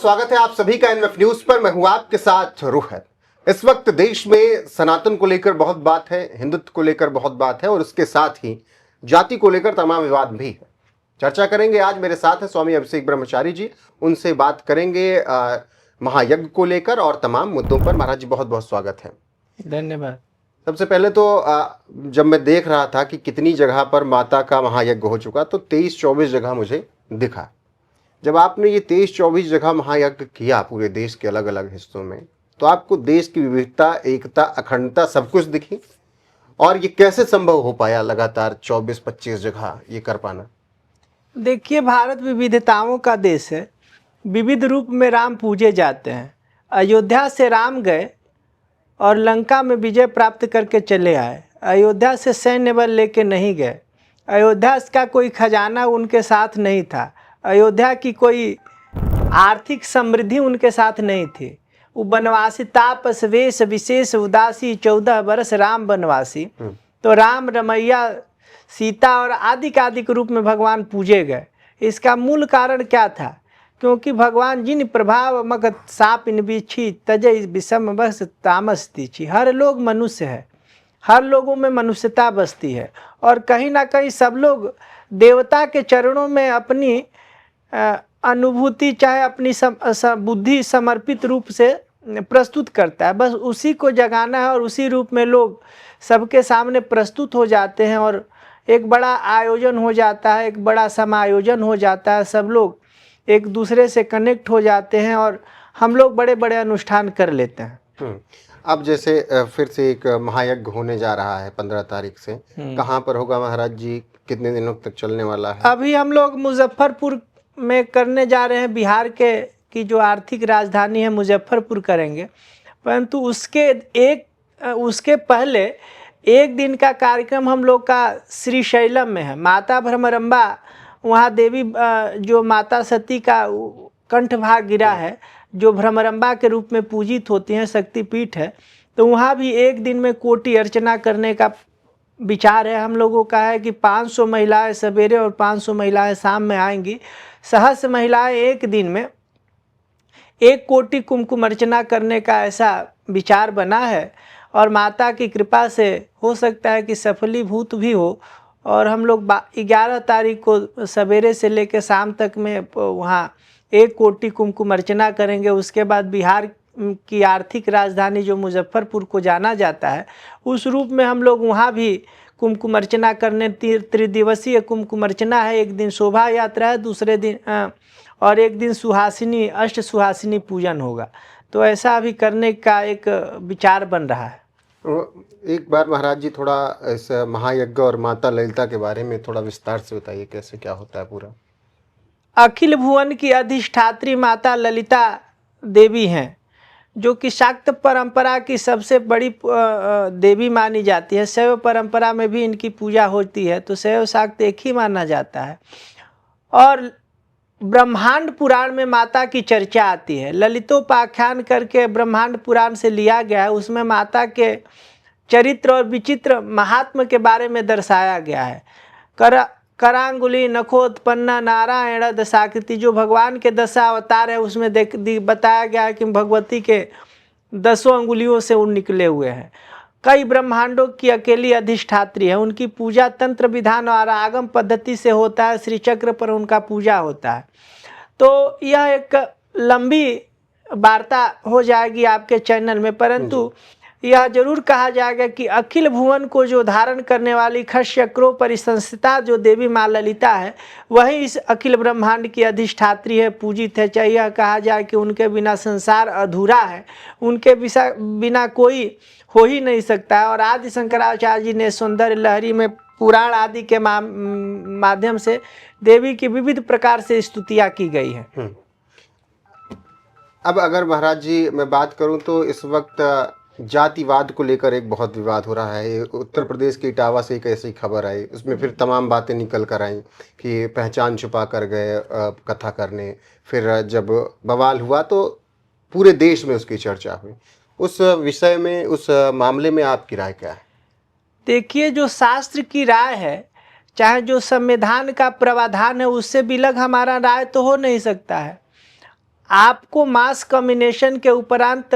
स्वागत है आप सभी का एनएफ न्यूज पर। मैं हूं आपके साथ रोहित। इस वक्त देश में सनातन को लेकर बहुत बात है, हिंदुत्व को लेकर बहुत बात है और उसके साथ ही जाति को लेकर तमाम विवाद भी है। चर्चा करेंगे। आज मेरे साथ है स्वामी अभिषेक ब्रह्मचारी जी। उनसे बात करेंगे महायज्ञ को लेकर और तमाम मुद्दों पर। महाराज जी बहुत बहुत स्वागत है। धन्यवाद। सबसे पहले तो जब मैं देख रहा था कि कितनी जगह पर माता का महायज्ञ हो चुका, तो 23-24 जगह मुझे दिखा। जब आपने ये 23-24 जगह महायज्ञ किया पूरे देश के अलग अलग हिस्सों में, तो आपको देश की विविधता, एकता, अखंडता सब कुछ दिखी। और ये कैसे संभव हो पाया लगातार 24-25 जगह ये कर पाना? देखिए, भारत विविधताओं का देश है। विविध रूप में राम पूजे जाते हैं। अयोध्या से राम गए और लंका में विजय प्राप्त करके चले आए। अयोध्या से सैन्य बल लेके नहीं गए। अयोध्या का कोई खजाना उनके साथ नहीं था। अयोध्या की कोई आर्थिक समृद्धि उनके साथ नहीं थी। वो बनवासी तापस वेश विशेष उदासी 14 बरस राम बनवासी। तो राम, रमैया, सीता और आदिक रूप में भगवान पूजे गए। इसका मूल कारण क्या था? क्योंकि भगवान जिन प्रभाव मगत साप इन बिछी तजय विषम बस तामस तीछी। हर लोग मनुष्य है, हर लोगों में मनुष्यता बसती है और कहीं ना कहीं सब लोग देवता के चरणों में अपनी अनुभूति, चाहे अपनी बुद्धि समर्पित रूप से प्रस्तुत करता है। बस उसी को जगाना है और उसी रूप में लोग सबके सामने प्रस्तुत हो जाते हैं और एक बड़ा आयोजन हो जाता है, एक बड़ा समायोजन हो जाता है। सब लोग एक दूसरे से कनेक्ट हो जाते हैं और हम लोग बड़े बड़े अनुष्ठान कर लेते हैं। अब जैसे फिर से एक महायज्ञ होने जा रहा है 15 तारीख से। कहाँ पर होगा महाराज जी? कितने दिनों तक चलने वाला है? अभी हम लोग मुजफ्फरपुर में करने जा रहे हैं। बिहार की जो आर्थिक राजधानी है मुजफ्फरपुर करेंगे। परंतु उसके पहले एक दिन का कार्यक्रम हम लोग का श्रीशैलम में है। माता भ्रमरंबा, वहाँ देवी जो माता सती का कंठभाग गिरा है, जो भ्रमरंबा के रूप में पूजित होती हैं, शक्तिपीठ है। तो वहाँ भी एक दिन में कोटि अर्चना करने का विचार है। हम लोगों का है कि 500 महिलाएं सवेरे और 500 महिलाएं शाम में आएंगी। सहस्र महिलाएं एक दिन में 1 कोटि कुमकुम अर्चना करने का ऐसा विचार बना है और माता की कृपा से हो सकता है कि सफलीभूत भी हो। और हम लोग 11 तारीख को सवेरे से लेकर शाम तक में वहाँ 1 कोटि कुमकुम अर्चना करेंगे। उसके बाद बिहार की आर्थिक राजधानी जो मुजफ्फरपुर को जाना जाता है, उस रूप में हम लोग वहाँ भी कुमकुम अर्चना करने, त्रिदिवसीय कुमकुम अर्चना है। एक दिन शोभा यात्रा है, दूसरे दिन और एक दिन सुहासिनी, अष्ट सुहासिनी पूजन होगा। तो ऐसा अभी करने का एक विचार बन रहा है। एक बार महाराज जी थोड़ा इस महायज्ञ और माता ललिता के बारे में थोड़ा विस्तार से बताइए, कैसे क्या होता है पूरा? अखिल भुवन की अधिष्ठात्री माता ललिता देवी हैं, जो कि शाक्त परंपरा की सबसे बड़ी देवी मानी जाती है। शैव परंपरा में भी इनकी पूजा होती है, तो शैव शाक्त एक ही माना जाता है। और ब्रह्मांड पुराण में माता की चर्चा आती है। ललितोपाख्यान करके ब्रह्मांड पुराण से लिया गया है। उसमें माता के चरित्र और विचित्र महात्म के बारे में दर्शाया गया है। करांगुली, नखोत्पन्ना, नारायण दशाकृति, जो भगवान के 10 अवतार है, उसमें बताया गया है कि भगवती के 10 अंगुलियों से वो निकले हुए हैं। कई ब्रह्मांडों की अकेली अधिष्ठात्री है। उनकी पूजा तंत्र विधान और आगम पद्धति से होता है। श्री चक्र पर उनका पूजा होता है। तो यह एक लंबी वार्ता हो जाएगी आपके चैनल में, परंतु यह जरूर कहा जाएगा कि अखिल भुवन को जो धारण करने वाली खश्यक्रों परिसंस्थिता जो देवी माँ ललिता है, वही इस अखिल ब्रह्मांड की अधिष्ठात्री है, पूजित है। चाहे यह कहा जाए कि उनके बिना संसार अधूरा है, उनके बिना कोई हो ही नहीं सकता है। और आदि शंकराचार्य जी ने सौंदर्य लहरी में पुराण आदि के माध्यम से देवी की विविध प्रकार से स्तुतियाँ की गई हैं। अब अगर महाराज जी मैं बात करूं तो इस वक्त जातिवाद को लेकर एक बहुत विवाद हो रहा है। उत्तर प्रदेश के इटावा से एक ऐसी खबर आई, उसमें फिर तमाम बातें निकल कर आई कि पहचान छुपा कर गए कथा करने। फिर जब बवाल हुआ तो पूरे देश में उसकी चर्चा हुई। उस विषय में, उस मामले में आपकी राय क्या है? देखिए, जो शास्त्र की राय है, चाहे जो संविधान का प्रावधान है, उससे विलग हमारा राय तो हो नहीं सकता है। आपको मास कम्युनिकेशन के उपरांत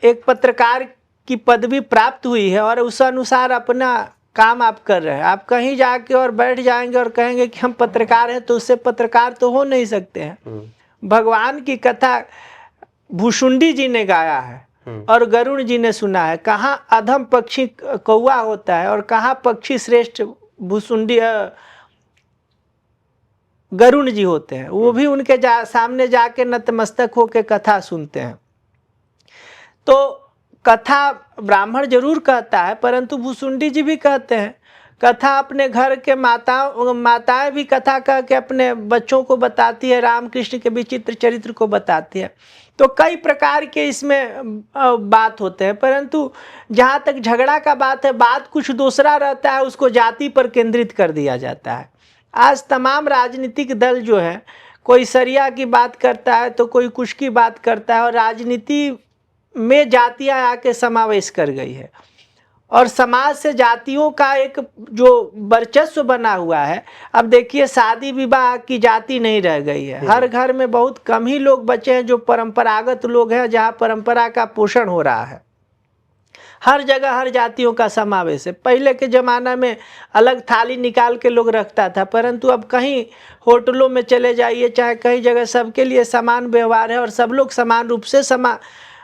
एक पत्रकार की पदवी प्राप्त हुई है और उस अनुसार अपना काम आप कर रहे हैं। आप कहीं जाके और बैठ जाएंगे और कहेंगे कि हम पत्रकार हैं, तो उससे पत्रकार तो हो नहीं सकते हैं। भगवान की कथा भुसुंडी जी ने गाया है और गरुण जी ने सुना है। कहाँ अधम पक्षी कौवा होता है और कहाँ पक्षी श्रेष्ठ भुसुंडी गरुण जी होते हैं। वो भी उनके सामने जाके नतमस्तक होके कथा सुनते हैं। तो कथा ब्राह्मण जरूर कहता है, परंतु भुसुंडी जी भी कहते हैं। कथा अपने घर के माताएं भी कथा कह के अपने बच्चों को बताती है, रामकृष्ण के विचित्र चरित्र को बताती है। तो कई प्रकार के इसमें बात होते हैं, परंतु जहाँ तक झगड़ा का बात है, बात कुछ दूसरा रहता है, उसको जाति पर केंद्रित कर दिया जाता है। आज तमाम राजनीतिक दल जो है, कोई सरिया की बात करता है तो कोई कुछ की बात करता है, और राजनीति में जातियां आके समावेश कर गई है और समाज से जातियों का एक जो वर्चस्व बना हुआ है। अब देखिए, शादी विवाह की जाति नहीं रह गई है। हर घर में बहुत कम ही लोग बचे हैं जो परंपरागत लोग हैं, जहाँ परंपरा का पोषण हो रहा है। हर जगह हर जातियों का समावेश है। पहले के ज़माना में अलग थाली निकाल के लोग रखता था, परंतु अब कहीं होटलों में चले जाइए, चाहे कई जगह सबके लिए समान व्यवहार है और सब लोग समान रूप से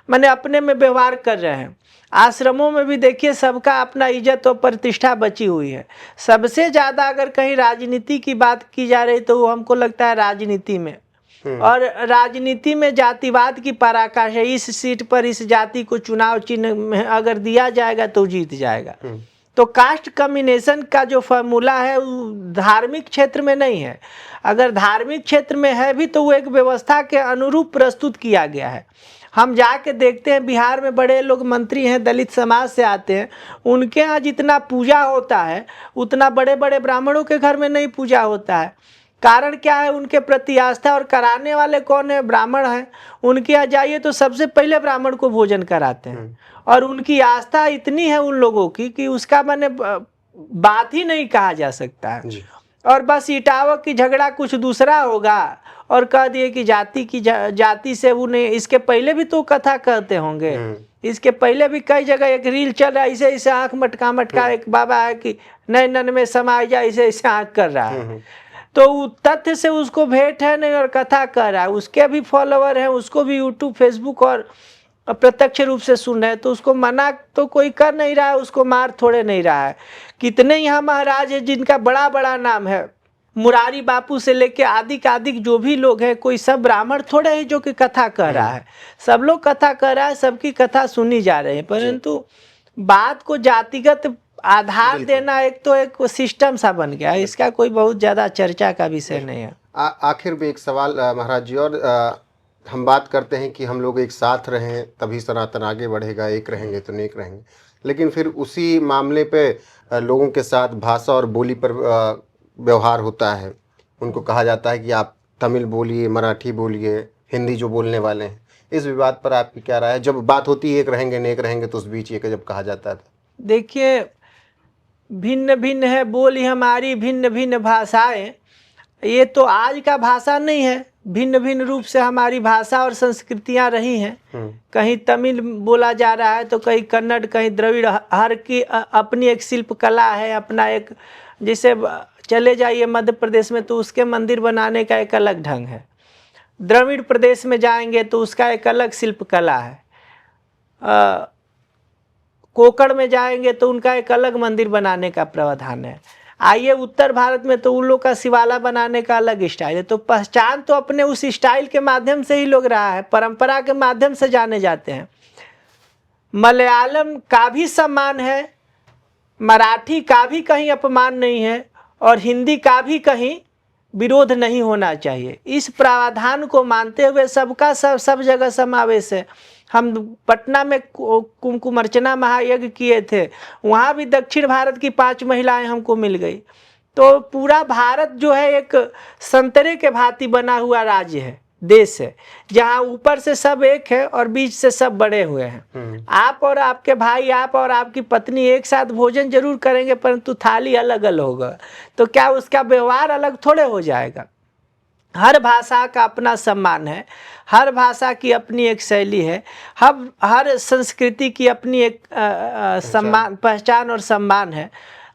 माने अपने में व्यवहार कर रहे हैं। आश्रमों में भी देखिए, सबका अपना इज्जत और प्रतिष्ठा बची हुई है। सबसे ज़्यादा अगर कहीं राजनीति की बात की जा रही तो वो हमको लगता है राजनीति में, और राजनीति में जातिवाद की पराकाष्ठा है। इस सीट पर इस जाति को चुनाव चिन्ह में अगर दिया जाएगा तो जीत जाएगा। तो कास्ट कम्युनिकेशन का जो फॉर्मूला है वो धार्मिक क्षेत्र में नहीं है। अगर धार्मिक क्षेत्र में है भी तो वो एक व्यवस्था के अनुरूप प्रस्तुत किया गया है। हम जाके देखते हैं, बिहार में बड़े लोग मंत्री हैं, दलित समाज से आते हैं, उनके यहाँ जितना पूजा होता है उतना बड़े बड़े ब्राह्मणों के घर में नहीं पूजा होता है। कारण क्या है? उनके प्रति आस्था, और कराने वाले कौन है? ब्राह्मण हैं। उनके यहाँ जाइए तो सबसे पहले ब्राह्मण को भोजन कराते हैं, और उनकी आस्था इतनी है उन लोगों की कि उसका मैंने बात ही नहीं कहा जा सकता है। और बस इटावा की झगड़ा कुछ दूसरा होगा और कह दिए कि जाति से वो नहीं। इसके पहले भी तो कथा कहते होंगे, इसके पहले भी कई जगह एक रील चल रहा है, ऐसे ऐसे आँख मटका एक बाबा है कि नए नन में समाज जा, ऐसे ऐसे आँख कर रहा है। तो तथ्य से उसको भेंट है नहीं और कथा कर रहा है। उसके भी फॉलोवर हैं, उसको भी यूट्यूब फेसबुक और प्रत्यक्ष रूप से सुन रहे हैं, तो उसको मना तो कोई कर नहीं रहा है, उसको मार थोड़े नहीं रहा है। कितने यहाँ महाराज है जिनका बड़ा बड़ा नाम है, मुरारी बापू से लेके आदिक जो भी लोग हैं, कोई सब ब्राह्मण थोड़े हैं जो कि कथा कह रहा है। सब लोग कथा कर रहा है, सबकी कथा सुनी जा रही है, परंतु बात को जातिगत आधार देना एक सिस्टम सा बन गया है। इसका कोई बहुत ज़्यादा चर्चा का विषय नहीं है। आखिर में एक सवाल महाराज जी, और हम बात करते हैं कि हम लोग एक साथ रहें तभी सनातन आगे बढ़ेगा, एक रहेंगे तो नेक रहेंगे, लेकिन फिर उसी मामले पे लोगों के साथ भाषा और बोली पर व्यवहार होता है। उनको कहा जाता है कि आप तमिल बोलिए, मराठी बोलिए, हिंदी जो बोलने वाले हैं। इस विवाद पर आपकी क्या राय है? जब बात होती है एक रहेंगे नेक रहेंगे, तो उस बीच ये जब कहा जाता है। देखिए, भिन्न भिन्न है बोली हमारी, भिन्न भिन्न भाषाएं, ये तो आज का भाषा नहीं है। भिन्न भिन्न रूप से हमारी भाषा और संस्कृतियां रही हैं। कहीं तमिल बोला जा रहा है तो कहीं कन्नड़, कहीं द्रविड़। हर की अपनी एक शिल्प कला है, अपना एक, जैसे चले जाइए मध्य प्रदेश में तो उसके मंदिर बनाने का एक अलग ढंग है। द्रविड़ प्रदेश में जाएंगे तो उसका एक अलग शिल्प कला है। कोकण में जाएंगे तो उनका एक अलग मंदिर बनाने का प्रावधान है। आइए उत्तर भारत में तो उन लोग का शिवाला बनाने का अलग स्टाइल है। तो पहचान तो अपने उस स्टाइल के माध्यम से ही लोग रहा है, परंपरा के माध्यम से जाने जाते हैं। मलयालम का भी सम्मान है, मराठी का भी कहीं अपमान नहीं है, और हिंदी का भी कहीं विरोध नहीं होना चाहिए। इस प्रावधान को मानते हुए सबका सब जगह समावेश है। हम पटना में कुमकुम अर्चना महायज्ञ किए थे, वहाँ भी दक्षिण भारत की 5 महिलाएं हमको मिल गई। तो पूरा भारत जो है एक संतरे के भांति बना हुआ राज्य है, देश है, जहाँ ऊपर से सब एक है और बीच से सब बड़े हुए हैं। आप और आपके भाई, आप और आपकी पत्नी एक साथ भोजन जरूर करेंगे, परंतु थाली अलग अलग होगा, तो क्या उसका व्यवहार अलग थोड़े हो जाएगा? हर भाषा का अपना सम्मान है, हर भाषा की अपनी एक शैली है, हर संस्कृति की अपनी एक सम्मान, पहचान और सम्मान है।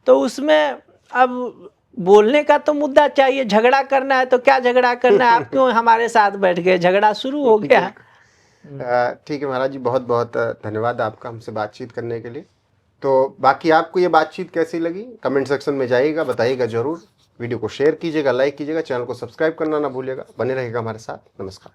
तो उसमें अब बोलने का तो मुद्दा चाहिए, झगड़ा करना है तो क्या झगड़ा करना है, आप क्यों हमारे साथ बैठ गए, झगड़ा शुरू हो गया। ठीक है महाराज जी, बहुत बहुत धन्यवाद आपका हमसे बातचीत करने के लिए। तो बाकी आपको ये बातचीत कैसी लगी कमेंट सेक्शन में जाइएगा, बताइएगा जरूर। वीडियो को शेयर कीजिएगा, लाइक कीजिएगा, चैनल को सब्सक्राइब करना ना भूलिएगा। बने रहेगा हमारे साथ। नमस्कार।